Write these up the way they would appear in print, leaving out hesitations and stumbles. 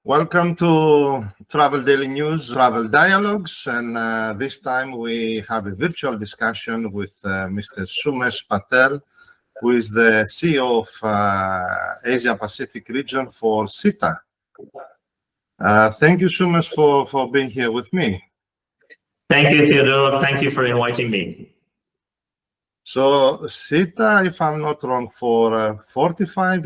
Welcome to Travel Daily News, Travel Dialogues, and this time we have a virtual discussion with Mr. Sumesh Patel, who is the CEO of Asia Pacific region for SITA. Thank you, Sumesh, for being here with me. Thank you, Theodore. Thank you for inviting me. So SITA, if I'm not wrong, for 75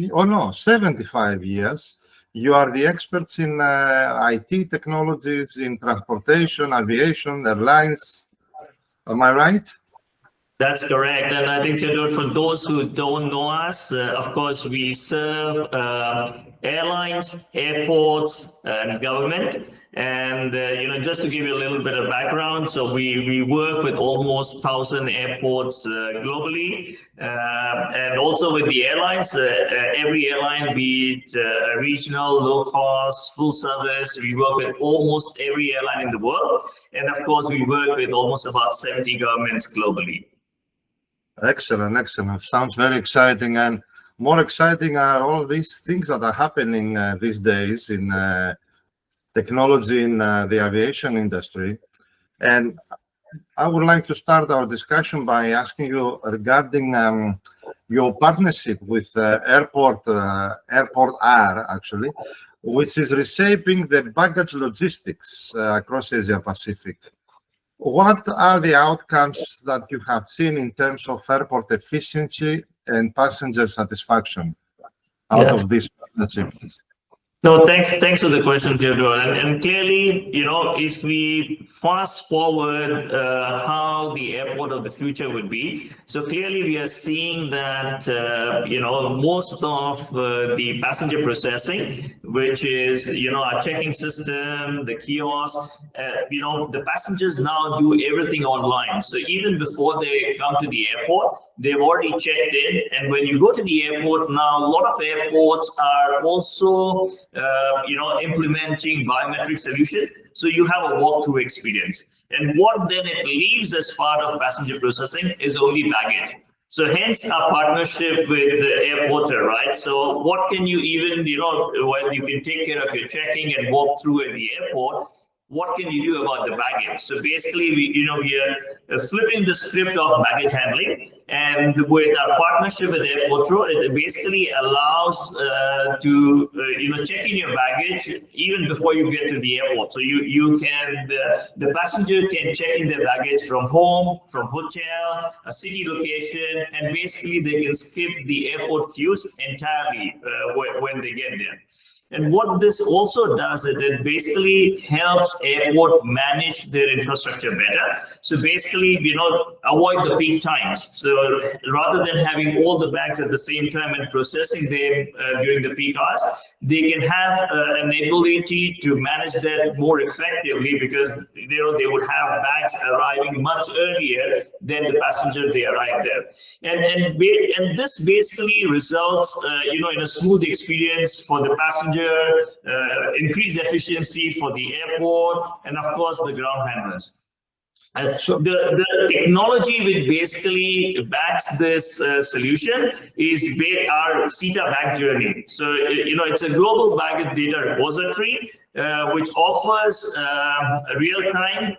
years, you are the experts in IT technologies, in transportation, aviation, airlines. Am I right? That's correct. And I think, Theodore, for those who don't know us, of course, we serve airlines, airports, and government. And, just to give you a little bit of background, so we work with almost 1,000 airports globally, and also with the airlines. Every airline, be it regional, low cost, full service, we work with almost every airline in the world. And of course, we work with almost about 70 governments globally. Excellent, excellent. Sounds very exciting. And more exciting are all these things that are happening these days in technology in the aviation industry. And I would like to start our discussion by asking you regarding your partnership with Airport R, actually, which is reshaping the baggage logistics across Asia Pacific. What are the outcomes that you have seen in terms of airport efficiency and passenger satisfaction out of this partnership? No, thanks for the question, Theodore. And clearly, if we fast forward how the airport of the future would be, so clearly we are seeing that, most of the passenger processing, which is, our checking system, the kiosk, the passengers now do everything online. So even before they come to the airport, they've already checked in. And when you go to the airport now, a lot of airports are also implementing biometric solution. So you have a walkthrough experience. And what then it leaves as part of passenger processing is only baggage. So hence our partnership with the airporter, right? So what can you even, while you can take care of your checking and walk through at the airport, what can you do about the baggage? So basically, we are flipping the script of baggage handling. And with our partnership with Airportro, it basically allows to check in your baggage even before you get to the airport. So you can the passenger can check in their baggage from home, from hotel, a city location, and basically they can skip the airport queues entirely when they get there. And what this also does is it basically helps airport manage their infrastructure better. So basically, avoid the peak times. So rather than having all the bags at the same time and processing them during the peak hours, they can have an ability to manage that more effectively because they would have bags arriving much earlier than the passenger they arrive there. And this basically results in a smooth experience for the passenger, increased efficiency for the airport, and of course the ground handlers. So the technology which basically backs this solution is our SITA bag journey. So it's a global baggage data repository which offers real-time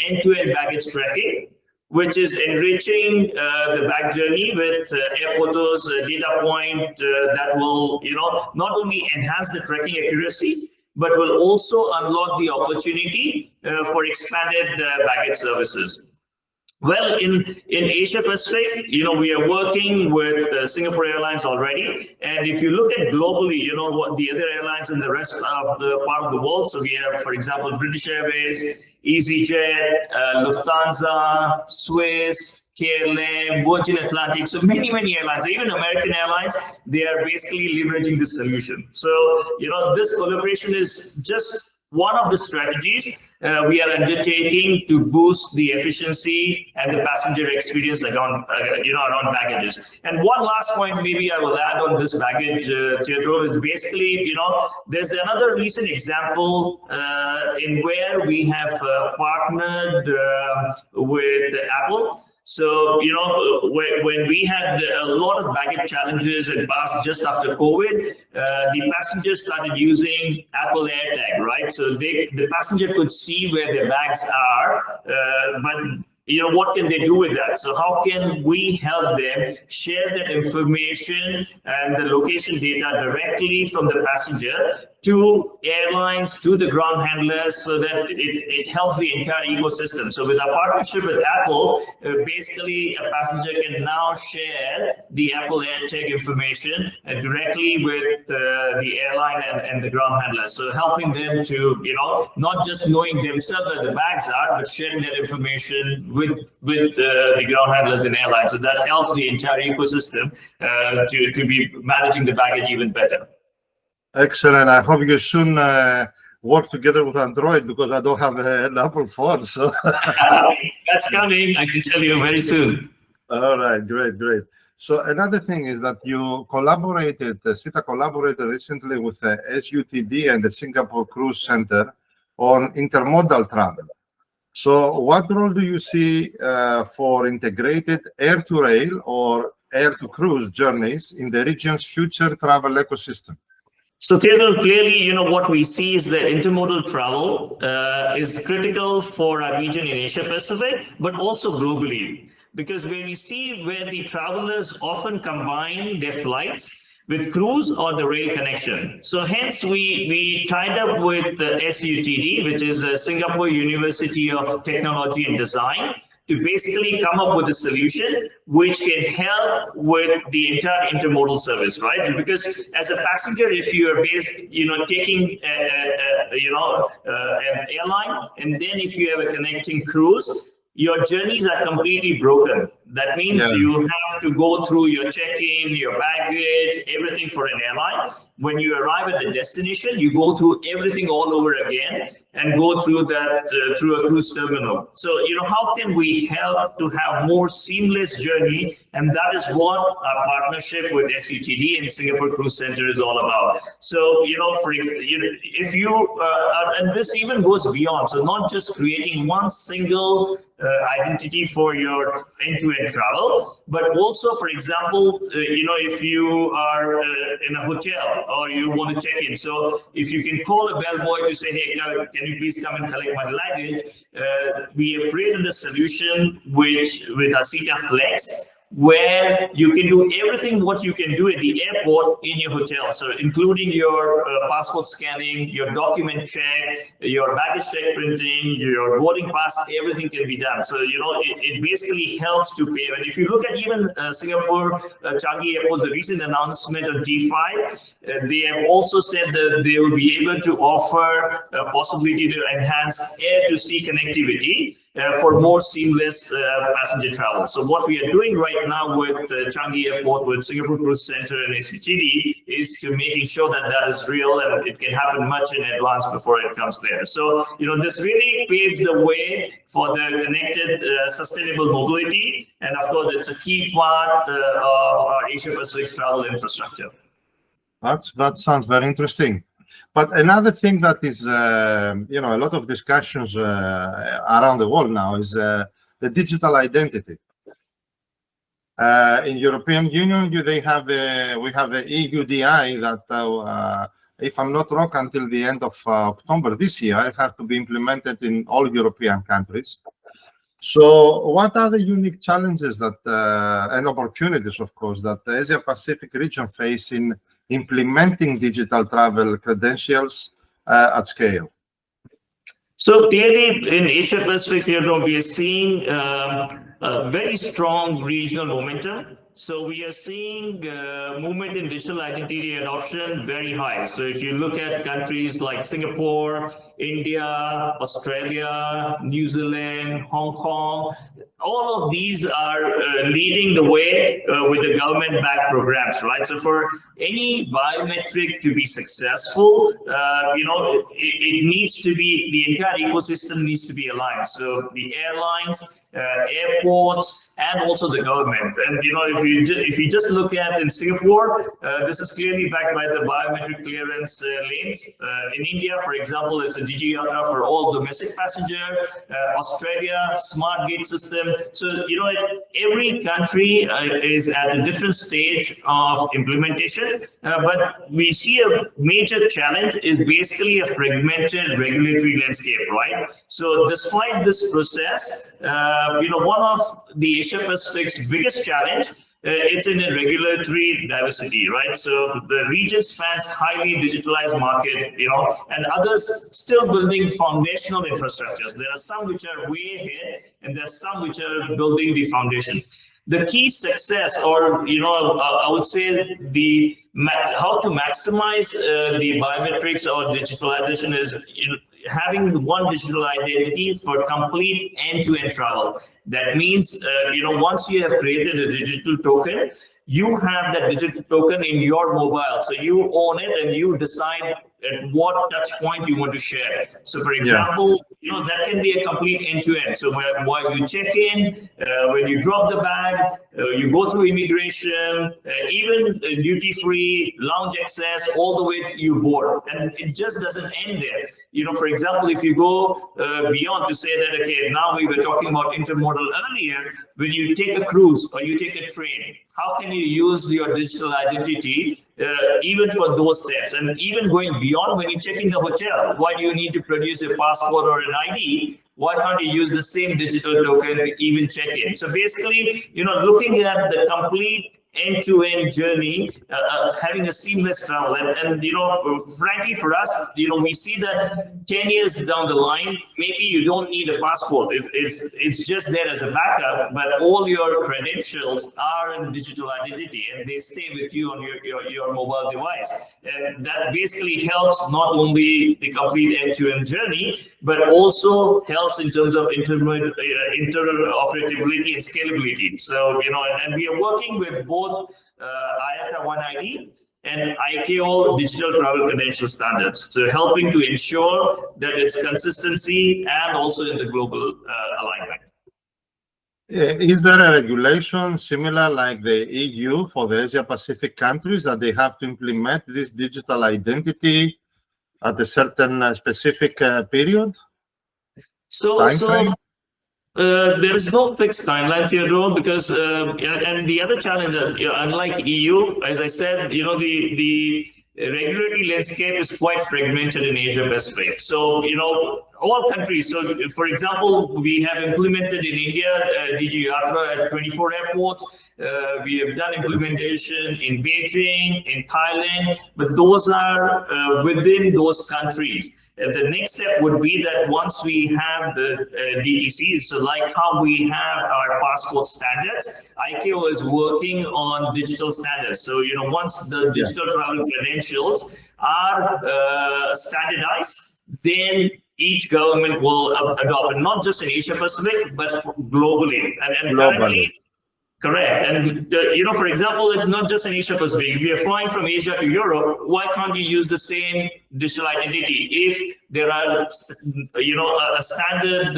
end-to-end baggage tracking, which is enriching the bag journey with Airporto's data point that will not only enhance the tracking accuracy, but will also unlock the opportunity for expanded baggage services. Well, in Asia Pacific, we are working with Singapore Airlines already. And if you look at globally, what the other airlines in the rest of the part of the world. So we have, for example, British Airways, EasyJet, Lufthansa, Swiss, KLM, Virgin Atlantic, so many airlines, even American Airlines, they are basically leveraging this solution. So, this collaboration is just one of the strategies we are undertaking to boost the efficiency and the passenger experience around baggages. And one last point maybe I will add on this baggage, Theodore, is basically, there's another recent example in where we have partnered with Apple. So, when we had a lot of baggage challenges and past just after COVID, the passengers started using Apple AirTag, right? So the passenger could see where their bags are, but what can they do with that? So how can we help them share that information and the location data directly from the passenger to airlines, to the ground handlers, so that it helps the entire ecosystem. So with our partnership with Apple, basically a passenger can now share the Apple AirTag information directly with the airline and the ground handlers. So helping them to, not just knowing themselves where the bags are, but sharing that information with the ground handlers and airlines. So that helps the entire ecosystem to be managing the baggage even better. Excellent. I hope you soon work together with Android, because I don't have an Apple phone. So that's coming, I can tell you, very soon. All right, great. So another thing is that you collaborated, SITA collaborated recently with the SUTD and the Singapore Cruise Center on intermodal travel. So what role do you see for integrated air-to-rail or air-to-cruise journeys in the region's future travel ecosystem? So Theodore, clearly, what we see is that intermodal travel is critical for our region in Asia Pacific, but also globally, because when we see where the travelers often combine their flights with cruise or the rail connection. So hence we tied up with the SUTD, which is Singapore University of Technology and Design, to basically come up with a solution which can help with the entire intermodal service, right? Because as a passenger, if you are taking an airline, and then if you have a connecting cruise, your journeys are completely broken. That means you have to go through your check-in, your baggage, everything for an airline. When you arrive at the destination, you go through everything all over again and go through that through a cruise terminal. So, how can we help to have more seamless journey? And that is what our partnership with SUTD and Singapore Cruise Center is all about. So, for if you, and this even goes beyond, so not just creating one single identity for your end-to-end travel, but also, for example, if you are in a hotel or you want to check in, so if you can call a bellboy to say, hey, can you please come and collect my luggage? We have created a solution with our SITA Flex, where you can do everything what you can do at the airport in your hotel. So including your passport scanning, your document check, your baggage check printing, your boarding pass, everything can be done. So, it basically helps to pay. And if you look at even Singapore Changi Airport, the recent announcement of D5, they have also said that they will be able to offer a possibility to enhance air-to-sea connectivity for more seamless passenger travel. So what we are doing right now with Changi Airport, with Singapore Cruise Center and SUTD, is to making sure that that is real and it can happen much in advance before it comes there. So, this really paves the way for the connected, sustainable mobility. And of course, it's a key part of our Asia Pacific travel infrastructure. That sounds very interesting. But another thing that is, a lot of discussions around the world now is the digital identity. In European Union, we have the EUDI that, if I'm not wrong, until the end of October this year, it has to be implemented in all European countries. So what are the unique challenges that and opportunities, of course, that the Asia Pacific region face in implementing digital travel credentials at scale? So clearly in Asia Pacific, we are seeing a very strong regional momentum. So we are seeing movement in digital identity adoption very high. So if you look at countries like Singapore, India, Australia, New Zealand, Hong Kong, all of these are leading the way with the government-backed programs, right? So for any biometric to be successful, it needs to be, the entire ecosystem needs to be aligned. So the airlines, airports, and also the government. And if you just look at in Singapore, this is clearly backed by the biometric clearance lanes. In India, for example, it's a DigiYatra for all domestic passenger. Australia, smart gate system. So, every country is at a different stage of implementation, but we see a major challenge is basically a fragmented regulatory landscape, right? So despite this process, one of the Asia Pacific's biggest challenge it's in a regulatory diversity, right? So the region spans highly digitalized market, and others still building foundational infrastructures. There are some which are way ahead, and there are some which are building the foundation. The key success, or I would say how to maximize the biometrics or digitalization is having one digital identity for complete end-to-end travel. That means, once you have created a digital token, you have that digital token in your mobile. So you own it and you decide at what touch point you want to share. So for example, that can be a complete end-to-end. So while you check in, when you drop the bag, you go through immigration, even duty-free, lounge access, all the way you board. And it just doesn't end there. For example, if you go beyond to say that, okay, now we were talking about intermodal earlier, when you take a cruise or you take a train, how can you use your digital identity even for those steps? And even going beyond, when you check in the hotel, why do you need to produce a passport or an ID? Why can't you use the same digital token to even check in? So basically, looking at the complete end-to-end journey, having a seamless travel, and frankly for us, we see that 10 years down the line, maybe you don't need a passport. It's just there as a backup, but all your credentials are in digital identity, and they stay with you on your mobile device. And that basically helps not only the complete end-to-end journey, but also helps in terms of interoperability and scalability. So, and we are working with both IATA One ID and ICAO digital travel credential standards, so helping to ensure that it's consistency and also in the global alignment. Is there a regulation similar like the EU for the Asia Pacific countries that they have to implement this digital identity at a certain specific period? There is no fixed timeline here, because and the other challenge, unlike EU, as I said, the regulatory landscape is quite fragmented in Asia Pacific. So all countries. So for example, we have implemented in India DG Yatra at 24 airports. We have done implementation in Beijing, in Thailand, but those are within those countries. The next step would be that once we have the DTCs, so like how we have our passport standards, ICAO is working on digital standards. So, once the digital travel credentials are standardized, then each government will adopt, not just in Asia Pacific, but globally. And currently, correct. And, for example, not just in Asia Pacific, if you're flying from Asia to Europe, why can't you use the same digital identity if there are, a standard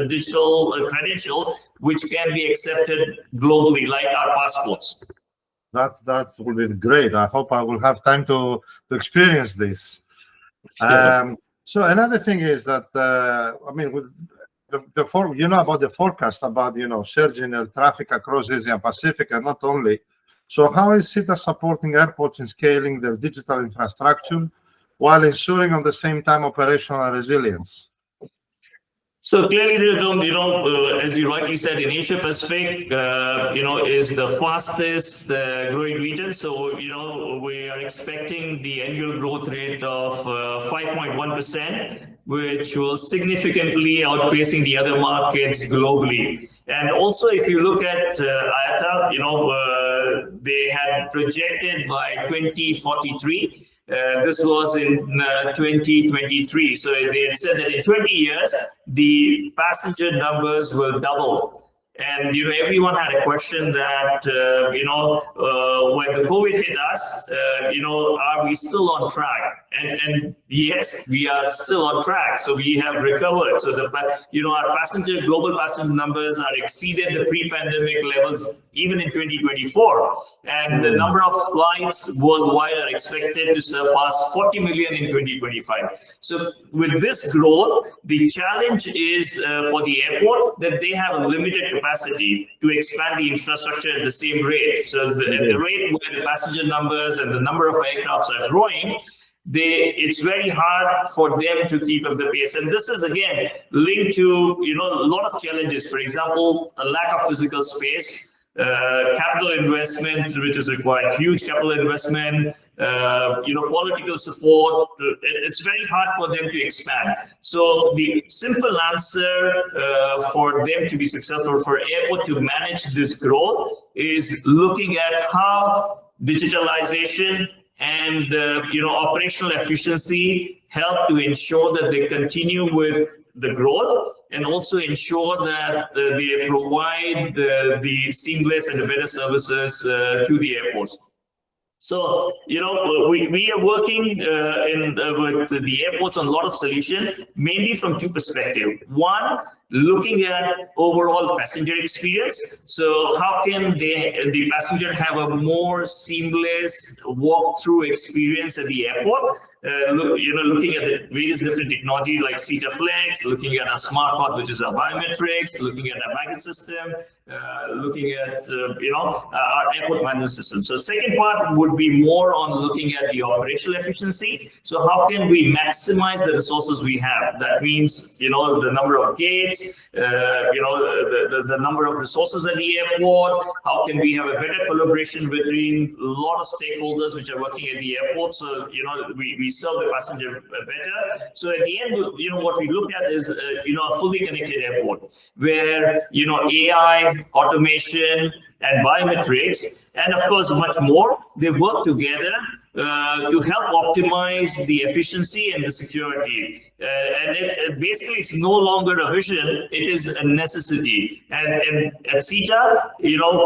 digital credentials which can be accepted globally, like our passports? That will be great. I hope I will have time to experience this. Sure. So another thing is that, with about the forecast about surging air traffic across Asia Pacific, and not only. So how is SITA supporting airports in scaling their digital infrastructure while ensuring at the same time operational resilience? So clearly, as you rightly said, in Asia Pacific, is the fastest growing region. So, we are expecting the annual growth rate of 5.1%, which will significantly outpacing the other markets globally. And also, if you look at IATA, they had projected by 2043. This was in 2023. So they had said that in 20 years, the passenger numbers will double. And everyone had a question that when the COVID hit us, are we still on track? And yes, we are still on track. So we have recovered. So our global passenger numbers are exceeded the pre-pandemic levels even in 2024. And the number of flights worldwide are expected to surpass 40 million in 2025. So with this growth, the challenge is for the airport that they have a limited capacity to expand the infrastructure at the same rate. So at the rate where the passenger numbers and the number of aircrafts are growing, it's very hard for them to keep up the pace. And this is again linked to a lot of challenges. For example, a lack of physical space, capital investment, which is required, huge capital investment, political support. It's very hard for them to expand. So the simple answer for them to be successful, for airport to manage this growth, is looking at how digitalization and operational efficiency help to ensure that they continue with the growth, and also ensure that they provide the seamless and the better services to the airports. So, we are working with the airports on a lot of solutions, mainly from two perspectives. One, looking at overall passenger experience. So how can the passenger have a more seamless walk-through experience at the airport? Looking at the various different technology like SITA Flex, looking at a smart card, which is our biometrics, looking at a baggage system, looking at our airport management system. So second part would be more on looking at the operational efficiency. So how can we maximize the resources we have? That means the number of gates, the number of resources at the airport. How can we have a better collaboration between a lot of stakeholders which are working at the airport? So we serve the passenger better. So at the end, what we look at is a fully connected airport where AI, automation, and biometrics, and of course much more, they work together to help optimize the efficiency and the security. And it basically is no longer a vision, it is a necessity. And at SITA,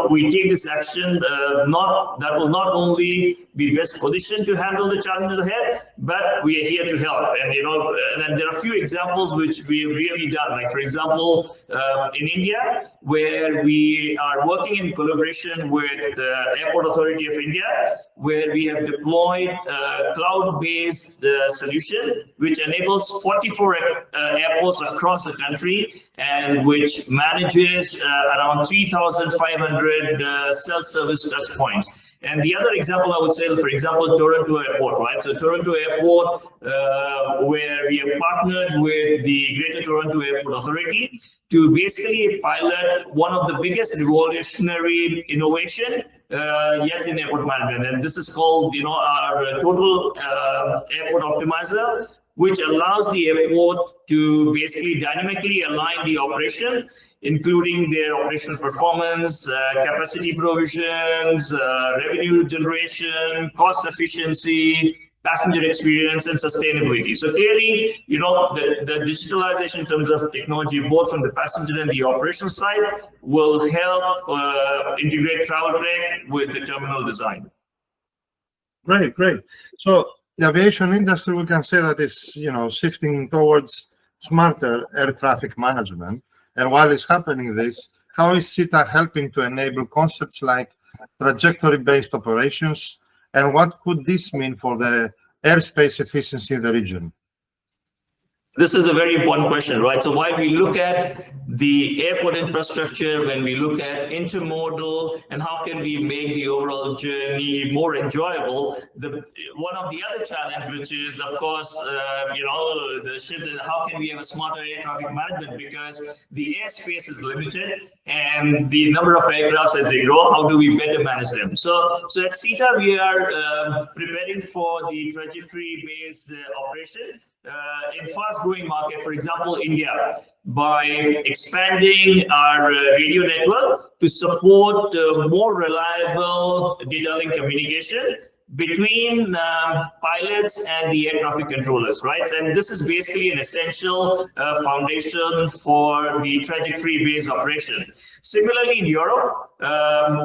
we take this action that will not only be best positioned to handle the challenges ahead, but we are here to help. And there are a few examples which we've really done. Like, for example, in India, where we are working in collaboration with the Airport Authority of India, where we have deployed a cloud-based solution which enables 44 airports across the country, and which manages around 3,500 self-service touch points. And the other example I would say, for example, Toronto Airport, right? So Toronto Airport, where we have partnered with the Greater Toronto Airport Authority to basically pilot one of the biggest revolutionary innovation yet in airport management. And this is called, our Total Airport Optimizer, which allows the airport to basically dynamically align the operation, including their operational performance, capacity provisions, revenue generation, cost efficiency, passenger experience, and sustainability. So clearly, the digitalization in terms of technology, both from the passenger and the operational side, will help integrate travel tech with the terminal design. Great. So the aviation industry, we can say that is, shifting towards smarter air traffic management. And while it's happening this, how is SITA helping to enable concepts like trajectory-based operations? And what could this mean for the airspace efficiency in the region? This is a very important question, right? So while we look at the airport infrastructure, when we look at intermodal and how can we make the overall journey more enjoyable, one of the other challenge, which is of course, the shift in how can we have a smarter air traffic management, because the airspace is limited and the number of aircrafts as they grow, how do we better manage them? So at SITA, we are preparing for the trajectory-based operation in fast-growing market, for example, India, by expanding our radio network to support more reliable data link communication between pilots and the air traffic controllers, right? And this is basically an essential foundation for the trajectory-based operation. Similarly, in Europe,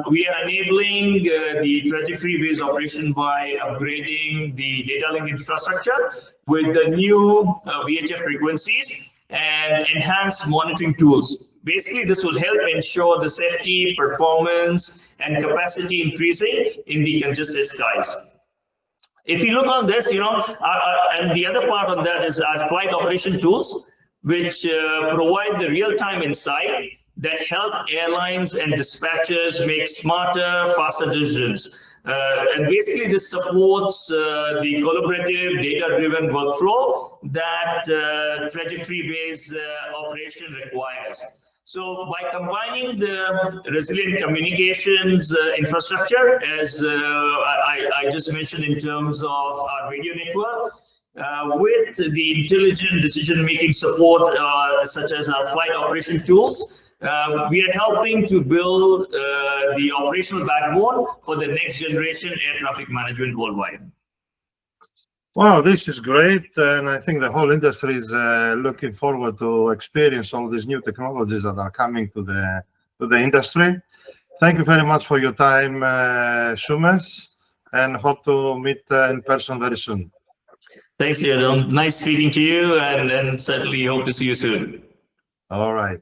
we are enabling the trajectory-based operation by upgrading the data link infrastructure with the new VHF frequencies and enhanced monitoring tools. Basically, this will help ensure the safety, performance, and capacity increasing in the congested skies. If you look on this, and the other part on that is our flight operation tools, which provide the real-time insight that help airlines and dispatchers make smarter, faster decisions. And basically, this supports the collaborative, data-driven workflow that trajectory-based operation requires. So by combining the resilient communications infrastructure, as I just mentioned in terms of our radio network, with the intelligent decision-making support, such as our flight operation tools, we are helping to build the operational backbone for the next generation air traffic management worldwide. Wow, this is great, and I think the whole industry is looking forward to experience all these new technologies that are coming to the industry. Thank you very much for your time, Sumesh, and hope to meet in person very soon. Thanks, Theodore. Nice speaking to you, and certainly hope to see you soon. All right.